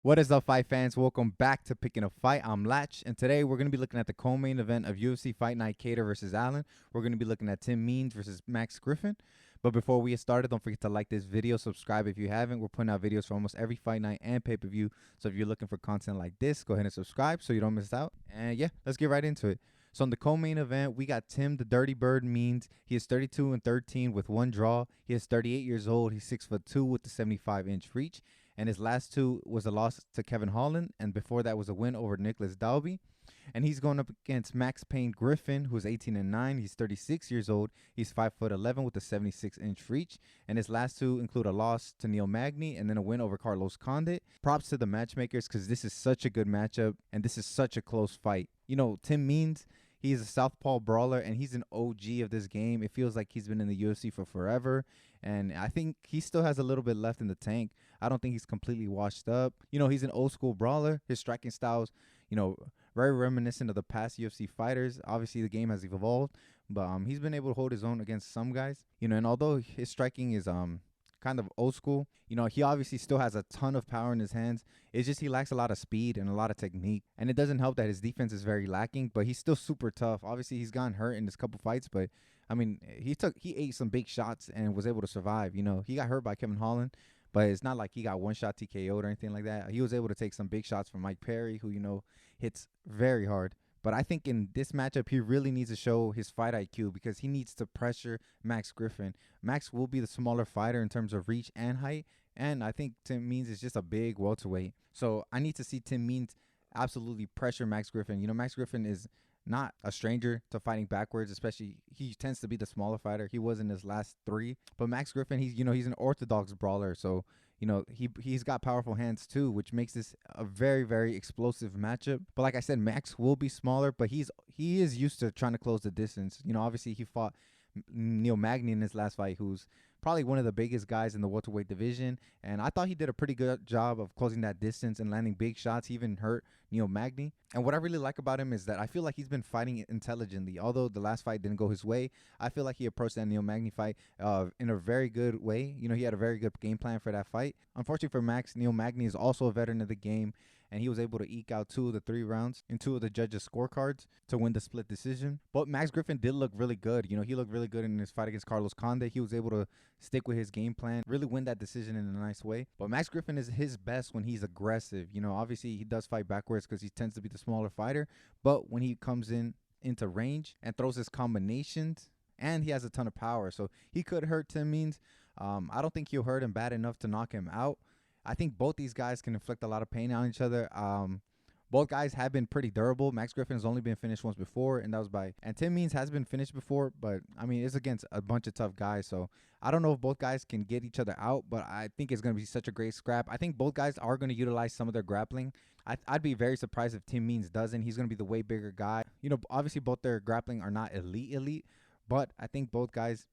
What is up, fight fans? Welcome back to Picking a Fight. I'm Latch, and today we're going to be looking at the co-main event of UFC Fight Night Cater versus Allen. We're going to be looking at Tim Means versus Max Griffin. But before we get started, don't forget to like this video, subscribe if you haven't. We're putting out videos for almost every fight night and pay-per-view. So if you're looking for content like this, go ahead and subscribe so you don't miss out. And yeah, let's get right into it. So in the co-main event, we got Tim the Dirty Bird Means. He is 32-13 with one draw. He is 38 years old. He's 6'2" with the 75-inch reach. And his last two was a loss to Kevin Holland, and before that was a win over Nicholas Dalby. And he's going up against Max Payne Griffin, who's 18-9. He's 36 years old. He's 5'11" with a 76-inch reach. And his last two include a loss to Neil Magny and then a win over Carlos Condit. Props to the matchmakers because this is such a good matchup and this is such a close fight. You know, Tim Means, he's a southpaw brawler and he's an OG of this game. It feels like he's been in the UFC for forever. And I think he still has a little bit left in the tank. I don't think he's completely washed up. You know, he's an old school brawler. His striking styles, you know, very reminiscent of the past UFC fighters. Obviously, the game has evolved, but he's been able to hold his own against some guys. You know, and although his striking is kind of old school, you know, he obviously still has a ton of power in his hands. It's just he lacks a lot of speed and a lot of technique. And it doesn't help that his defense is very lacking, but he's still super tough. Obviously, he's gotten hurt in this couple fights, but I mean, he ate some big shots and was able to survive. You know, he got hurt by Kevin Holland, but it's not like he got one shot TKO'd or anything like that. He was able to take some big shots from Mike Perry, who, you know, hits very hard. But I think in this matchup, he really needs to show his fight IQ because he needs to pressure Max Griffin. Max will be the smaller fighter in terms of reach and height, and I think Tim Means is just a big welterweight. So I need to see Tim Means absolutely pressure Max Griffin. You know, Max Griffin is not a stranger to fighting backwards, especially he tends to be the smaller fighter. He was in his last three. But Max Griffin, he's an orthodox brawler, so you know, he's got powerful hands too, which makes this a very, very explosive matchup. But like I said, Max will be smaller, but he is used to trying to close the distance. You know, obviously he fought Neil Magny in his last fight, who's probably one of the biggest guys in the welterweight division, and I thought he did a pretty good job of closing that distance and landing big shots. He even hurt Neil Magny. And what I really like about him is that I feel like he's been fighting intelligently. Although the last fight didn't go his way, I feel like he approached that Neil Magny fight in a very good way. You know, he had a very good game plan for that fight. Unfortunately for Max, Neil Magny is also a veteran of the game, and he was able to eke out 2 of the 3 rounds in 2 of the judges' scorecards to win the split decision. But Max Griffin did look really good. You know, he looked really good in his fight against Carlos Condit. He was able to stick with his game plan, really win that decision in a nice way. But Max Griffin is his best when he's aggressive. You know, obviously he does fight backwards because he tends to be the smaller fighter. But when he comes into range and throws his combinations, and he has a ton of power, so he could hurt Tim Means. I don't think he'll hurt him bad enough to knock him out. I think both these guys can inflict a lot of pain on each other. Both guys have been pretty durable. Max Griffin has only been finished once before, and that was and Tim Means has been finished before, but I mean, it's against a bunch of tough guys. So I don't know if both guys can get each other out, but I think it's going to be such a great scrap. I think both guys are going to utilize some of their grappling. I'd be very surprised if Tim Means doesn't. He's going to be the way bigger guy. You know, obviously both their grappling are not elite, but I think both guys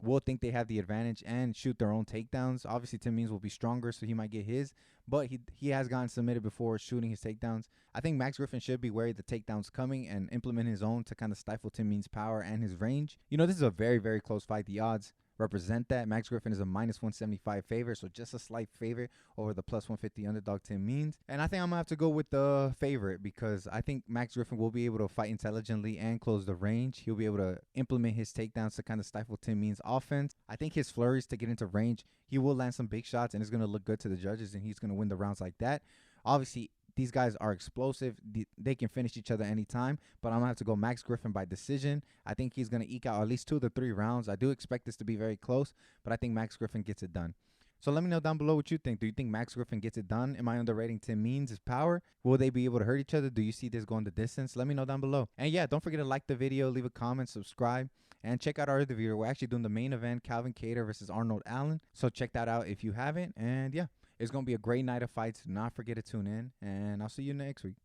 will think they have the advantage and shoot their own takedowns. Obviously, Tim Means will be stronger, so he might get his, but he has gotten submitted before shooting his takedowns. I think Max Griffin should be wary of the takedowns coming and implement his own to kind of stifle Tim Means' power and his range. You know, this is a very, very close fight. The odds represent that. Max Griffin is a -175 favorite, so just a slight favorite over the +150 underdog Tim Means. And I think I'm gonna have to go with the favorite because I think Max Griffin will be able to fight intelligently and close the range. He'll be able to implement his takedowns to kind of stifle Tim Means' offense. I think his flurries to get into range, he will land some big shots and it's gonna look good to the judges, and he's gonna win the rounds like that. Obviously, these guys are explosive. They can finish each other anytime, but I'm going to have to go Max Griffin by decision. I think he's going to eke out at least 2 of the 3 rounds. I do expect this to be very close, but I think Max Griffin gets it done. So let me know down below what you think. Do you think Max Griffin gets it done? Am I underrating Tim Means' power? Will they be able to hurt each other? Do you see this going the distance? Let me know down below. And yeah, don't forget to like the video, leave a comment, subscribe, and check out our other video. We're actually doing the main event, Calvin Kattar versus Arnold Allen. So check that out if you haven't. And yeah, it's going to be a great night of fights. Do not forget to tune in, and I'll see you next week.